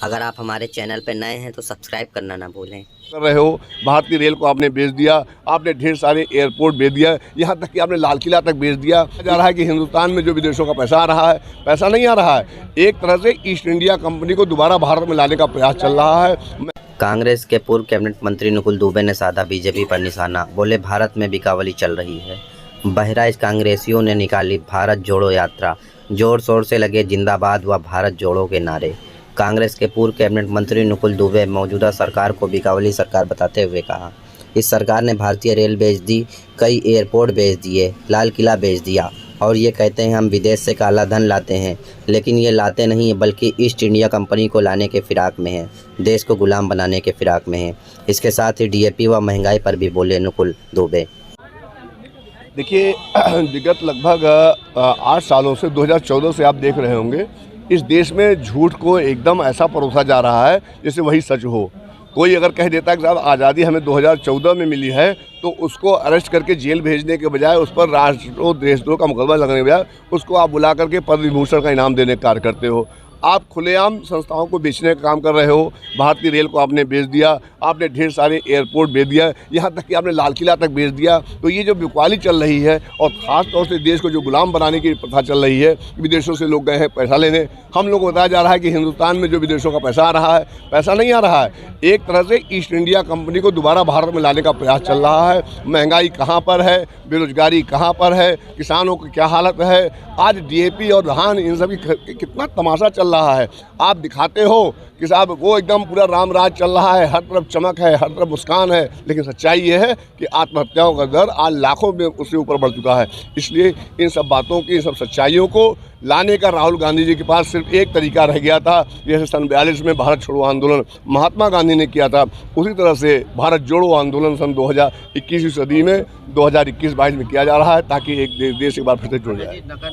अगर आप हमारे चैनल पर नए हैं तो सब्सक्राइब करना ना भूलें। कर रहे हो, भारतीय रेल को आपने बेच दिया, आपने ढेर सारे एयरपोर्ट बेच दिया, यहाँ तक कि आपने लाल किला तक बेच दिया। जा रहा है कि हिंदुस्तान में जो विदेशों का पैसा आ रहा है, पैसा नहीं आ रहा है। एक तरह से ईस्ट इंडिया कंपनी को दोबारा भारत में लाने का प्रयास चल रहा है। कांग्रेस के पूर्व कैबिनेट मंत्री नुकुल दुबे ने साधा बीजेपी पर निशाना, बोले भारत में बिकावली चल रही है। बहराइच कांग्रेसियों ने निकाली भारत जोड़ो यात्रा, जोर शोर से लगे जिंदाबाद व भारत जोड़ो के नारे। कांग्रेस के पूर्व कैबिनेट मंत्री नुकुल दुबे मौजूदा सरकार को बिकावली सरकार बताते हुए कहा, इस सरकार ने भारतीय रेल बेच दी, कई एयरपोर्ट बेच दिए, लाल किला बेच दिया और ये कहते हैं हम विदेश से काला धन लाते हैं, लेकिन ये लाते नहीं है बल्कि ईस्ट इंडिया कंपनी को लाने के फिराक में है, देश को गुलाम बनाने के फिराक में है। इसके साथ ही डीएपी व महंगाई पर भी बोले नुकुल दुबे। देखिए, विगत लगभग 8 सालों से 2014 से आप देख रहे होंगे, इस देश में झूठ को एकदम ऐसा परोसा जा रहा है जैसे वही सच हो। कोई अगर कह देता है कि साहब आज़ादी हमें 2014 में मिली है, तो उसको अरेस्ट करके जेल भेजने के बजाय, उस पर राष्ट्रद्रोह देशद्रोह का मुकदमा लगने के बजाय उसको आप बुला करके पद्म विभूषण का इनाम देने का कार्य करते हो। आप खुलेआम संस्थाओं को बेचने का काम कर रहे हो। भारतीय रेल को आपने बेच दिया, आपने ढेर सारे एयरपोर्ट बेच दिया, यहाँ तक कि आपने लाल किला तक बेच दिया। तो ये जो बिकवाली चल रही है और ख़ास तौर से देश को जो गुलाम बनाने की प्रथा चल रही है, विदेशों से लोग गए हैं पैसा लेने। हम लोग को बताया जा रहा है कि हिंदुस्तान में जो विदेशों का पैसा आ रहा है, पैसा नहीं आ रहा है। एक तरह से ईस्ट इंडिया कंपनी को दोबारा भारत में लाने का प्रयास चल रहा है। महंगाई कहाँ पर है, बेरोजगारी कहाँ पर है, किसानों की क्या हालत है, आज डीएपी और धान इन सब की कितना तमाशा चल रहा है। आप दिखाते हो कि साहब वो एकदम पूरा राम राज चल रहा है, हर तरफ चमक है, हर तरफ मुस्कान है, लेकिन सच्चाई ये है कि आत्महत्याओं का दर आज लाखों में उससे ऊपर बढ़ चुका है। इसलिए इन सब बातों की, इन सब सच्चाइयों को लाने का राहुल गांधी जी के पास सिर्फ एक तरीका रह गया था। जैसे सन 42 में भारत छोड़ो आंदोलन महात्मा गांधी ने किया था, उसी तरह से भारत जोड़ो आंदोलन सन 2021वीं सदी में 2021-22 में किया जा रहा है, ताकि एक देश एक बार फिर से जुड़ जाए।